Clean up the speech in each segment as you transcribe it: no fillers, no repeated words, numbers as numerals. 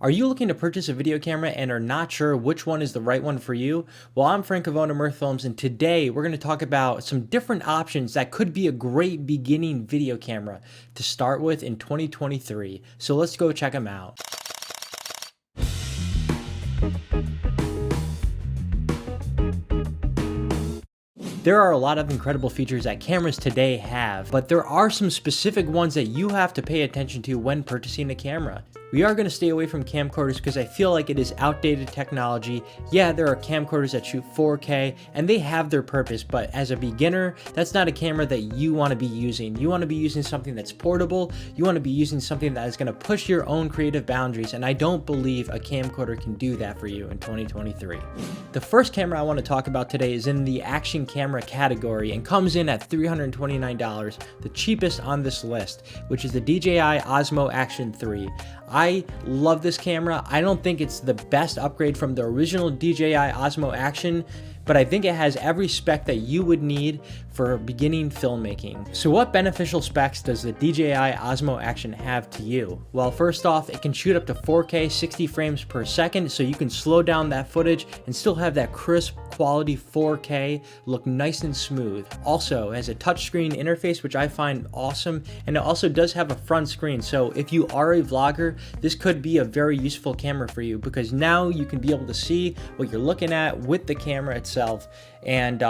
Are you looking to purchase a video camera and are not sure which one is the right one for you? Well, I'm Frank of Mirth Films, and today we're going to talk about some different options that could be a great beginning video camera to start with in 2023. So let's go check them out. There are a lot of incredible features that cameras today have, but there are some specific ones that you have to pay attention to when purchasing a camera. We are going to stay away from camcorders because I feel like it is outdated technology. Yeah, there are camcorders that shoot 4K and they have their purpose, but as a beginner, that's not a camera that you want to be using. You want to be using something that's portable. You want to be using something that is going to push your own creative boundaries, and I don't believe a camcorder can do that for you in 2023. The first camera I want to talk about today is in the action camera category and comes in at $329, the cheapest on this list, which is the DJI Osmo Action 3. I love this camera. I don't think it's the best upgrade from the original DJI Osmo Action, but I think it has every spec that you would need for beginning filmmaking. So what beneficial specs does the DJI Osmo Action have to you? Well, first off, it can shoot up to 4K 60 frames per second, so you can slow down that footage and still have that crisp quality 4K look nice and smooth. Also, it has a touchscreen interface, which I find awesome, and it also does have a front screen, so if you are a vlogger, this could be a very useful camera for you because now you can be able to see what you're looking at with the camera itself, and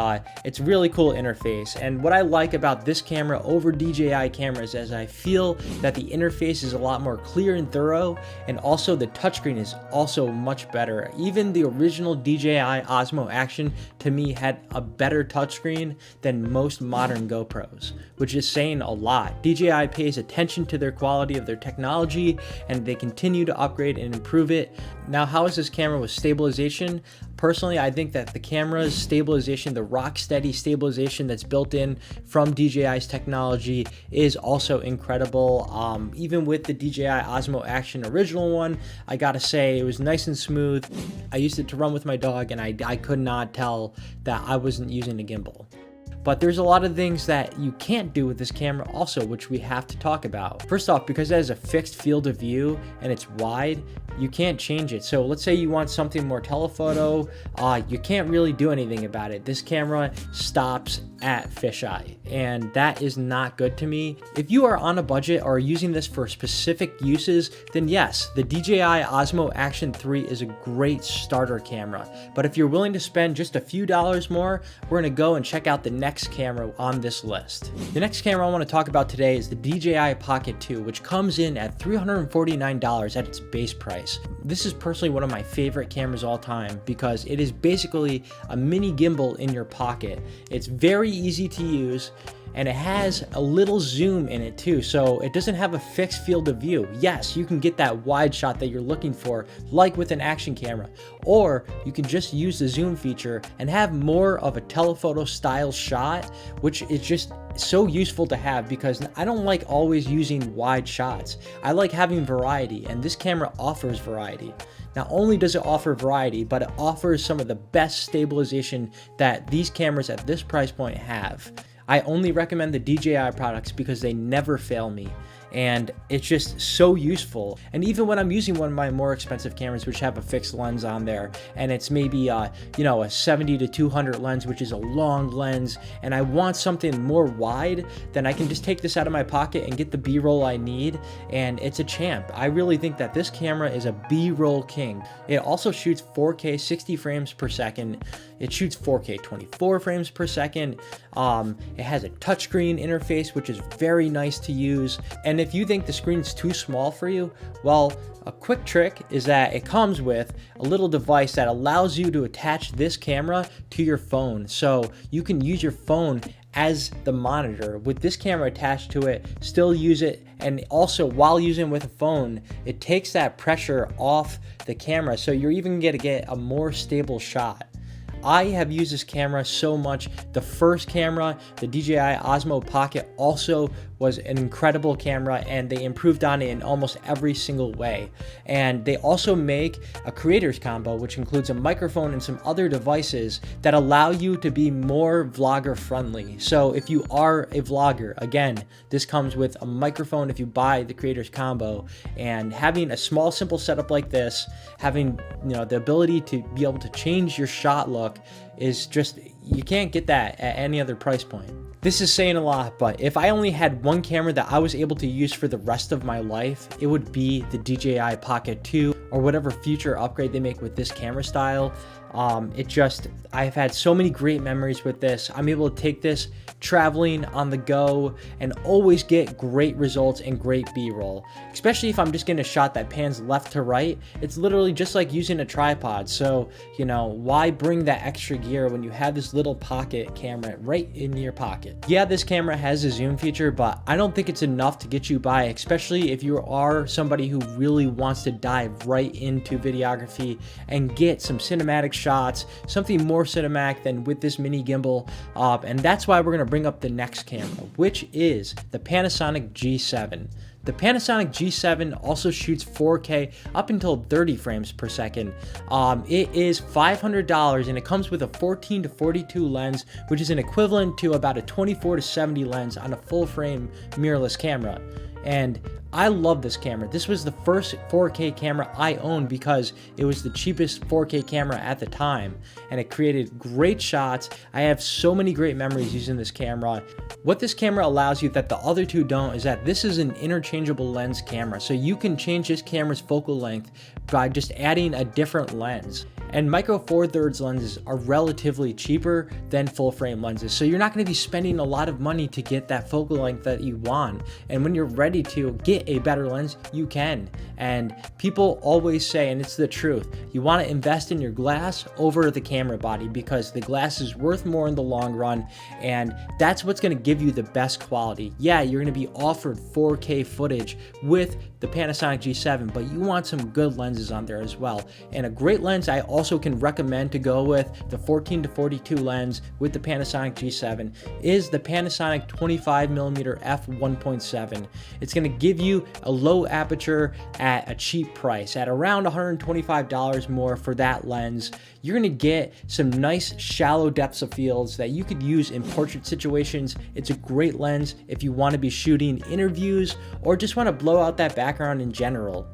it's a really cool interface. And what I like about this camera over DJI cameras is I feel that the interface is a lot more clear and thorough, and also the touchscreen is also much better. Even the original DJI Osmo Action to me had a better touchscreen than most modern GoPros, which is saying a lot. DJI pays attention to their quality of their technology and they continue to upgrade and improve it. Now, how is this camera with stabilization? Personally, I think that the camera's stabilization, the rock steady stabilization that's built in from DJI's technology is also incredible. Even with the DJI Osmo Action original one, I gotta say it was nice and smooth. I used it to run with my dog and I could not tell that I wasn't using a gimbal. But there's a lot of things that you can't do with this camera also, which we have to talk about. First off, because it has a fixed field of view and it's wide, you can't change it. So let's say you want something more telephoto, you can't really do anything about it. This camera stops at fisheye, and that is not good to me. If you are on a budget or are using this for specific uses, then yes, the DJI Osmo Action 3 is a great starter camera. But if you're willing to spend just a few dollars more, we're gonna go and check out the next camera on this list. The next camera I want to talk about today is the DJI Pocket 2, which comes in at $349 at its base price. This is personally one of my favorite cameras all time because it is basically a mini gimbal in your pocket. It's very easy to use, and it has a little zoom in it too, so it doesn't have a fixed field of view. Yes, you can get that wide shot that you're looking for, like with an action camera, or you can just use the zoom feature and have more of a telephoto style shot, which is just so useful to have because I don't like always using wide shots. I like having variety, and this camera offers variety. Not only does it offer variety, but it offers some of the best stabilization that these cameras at this price point have. I only recommend the DJI products because they never fail me, and it's just so useful. And even when I'm using one of my more expensive cameras, which have a fixed lens on there, and it's maybe a 70 to 200 lens, which is a long lens, and I want something more wide, then I can just take this out of my pocket and get the B-roll I need, and it's a champ. I really think that this camera is a B-roll king. It also shoots 4K 60 frames per second. It shoots 4K 24 frames per second. It has a touchscreen interface, which is very nice to use. And if you think the screen's too small for you, well, a quick trick is that it comes with a little device that allows you to attach this camera to your phone. So you can use your phone as the monitor with this camera attached to it, still use it, and also while using it with a phone, it takes that pressure off the camera, so you're even gonna get a more stable shot. I have used this camera so much. The first camera, the DJI Osmo Pocket, also was an incredible camera, and they improved on it in almost every single way. And they also make a creator's combo, which includes a microphone and some other devices that allow you to be more vlogger friendly. So if you are a vlogger, again, this comes with a microphone if you buy the creator's combo, and having a small simple setup like this, having the ability to be able to change your shot look is just, you can't get that at any other price point. This is saying a lot, but if I only had one camera that I was able to use for the rest of my life, it would be the DJI Pocket 2 or whatever future upgrade they make with this camera style. I've had so many great memories with this. I'm able to take this traveling on the go and always get great results and great B-roll, especially if I'm just getting a shot that pans left to right. It's literally just like using a tripod. So, why bring that extra gear when you have this little pocket camera right in your pocket? Yeah, this camera has a zoom feature, but I don't think it's enough to get you by, especially if you are somebody who really wants to dive right into videography and get some cinematic shots, something more cinematic than with this mini gimbal. And that's why we're going to bring up the next camera, which is the Panasonic G7. The Panasonic G7 also shoots 4K up until 30 frames per second. It is $500 and it comes with a 14-42 lens, which is an equivalent to about a 24-70 lens on a full frame mirrorless camera. And I love this camera. This was the first 4K camera I owned because it was the cheapest 4K camera at the time, and it created great shots. I have so many great memories using this camera. What this camera allows you that the other two don't is that this is an interchangeable lens camera. So you can change this camera's focal length by just adding a different lens. And micro four thirds lenses are relatively cheaper than full frame lenses. So you're not going to be spending a lot of money to get that focal length that you want. And when you're ready to get a better lens, you can. And people always say, and it's the truth, you want to invest in your glass over the camera body because the glass is worth more in the long run. And that's what's going to give you the best quality. Yeah, you're going to be offered 4K footage with the Panasonic G7, but you want some good lenses on there as well. And a great lens I also can recommend to go with the 14-42 lens with the Panasonic G7 is the Panasonic 25mm f1.7. It's going to give you a low aperture at a cheap price, at around $125 more for that lens. You're going to get some nice shallow depths of fields that you could use in portrait situations. It's a great lens if you want to be shooting interviews or just want to blow out that background in general.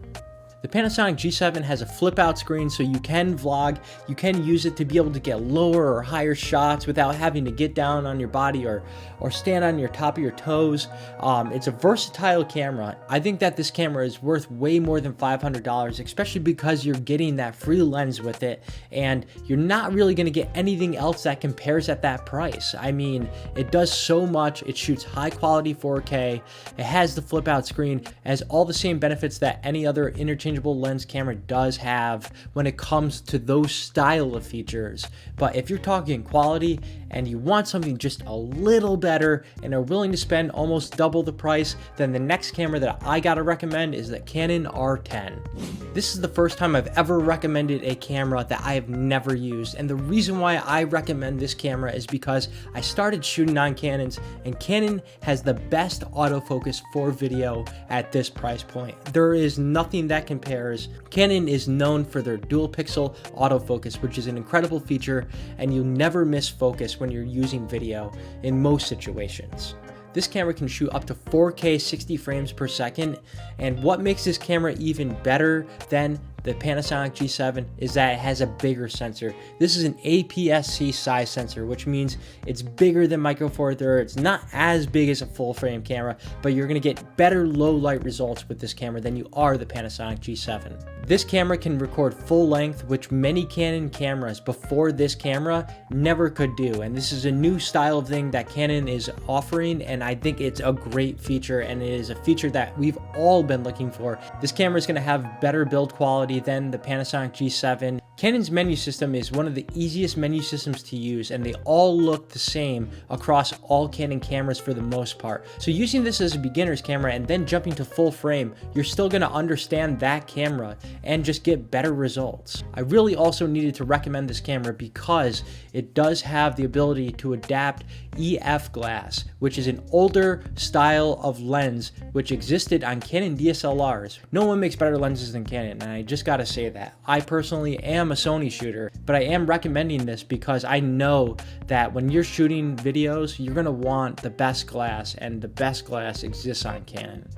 The Panasonic G7 has a flip out screen, so you can vlog, you can use it to be able to get lower or higher shots without having to get down on your body or stand on your top of your toes. It's a versatile camera. I think that this camera is worth way more than $500, especially because you're getting that free lens with it, and you're not really going to get anything else that compares at that price. I mean, it does so much. It shoots high quality 4K. It has the flip out screen. It has all the same benefits that any other interchangeable lens camera does have when it comes to those style of features. But if you're talking quality and you want something just a little better and are willing to spend almost double the price, then the next camera that I gotta recommend is the Canon R10. This is the first time I've ever recommended a camera that I have never used, and the reason why I recommend this camera is because I started shooting on Canons, and Canon has the best autofocus for video at this price point. There is nothing that compares. Canon is known for their dual pixel autofocus, which is an incredible feature, and you never miss focus when you're using video in most situations. This camera can shoot up to 4K 60 frames per second, and what makes this camera even better than the Panasonic G7 is that it has a bigger sensor. This is an APS-C size sensor, which means it's bigger than Micro Four Thirds. It's not as big as a full frame camera, but you're gonna get better low light results with this camera than you are the Panasonic G7. This camera can record full length, which many Canon cameras before this camera never could do. And this is a new style of thing that Canon is offering, and I think it's a great feature, and it is a feature that we've all been looking for. This camera is gonna have better build quality than the Panasonic G7. Canon's menu system is one of the easiest menu systems to use, and they all look the same across all Canon cameras for the most part. So using this as a beginner's camera and then jumping to full frame, you're still going to understand that camera and just get better results. I really also needed to recommend this camera because it does have the ability to adapt EF glass, which is an older style of lens which existed on Canon DSLRs. No one makes better lenses than Canon, and I just gotta say that. I personally am a Sony shooter, but I am recommending this because I know that when you're shooting videos, you're gonna want the best glass, and the best glass exists on Canon.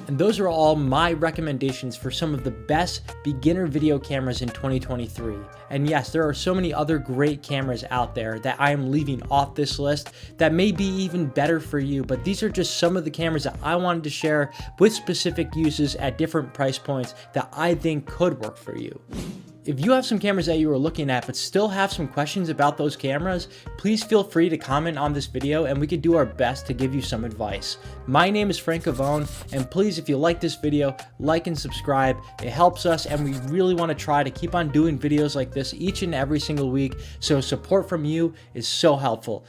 And those are all my recommendations for some of the best beginner video cameras in 2023. And yes, there are so many other great cameras out there that I am leaving off this list that may be even better for you, but these are just some of the cameras that I wanted to share with specific uses at different price points that I think could work for you. If you have some cameras that you are looking at but still have some questions about those cameras, please feel free to comment on this video and we can do our best to give you some advice. My name is Frank, and please, if you like this video, like and subscribe. It helps us, and we really want to try to keep on doing videos like this each and every single week, so support from you is so helpful.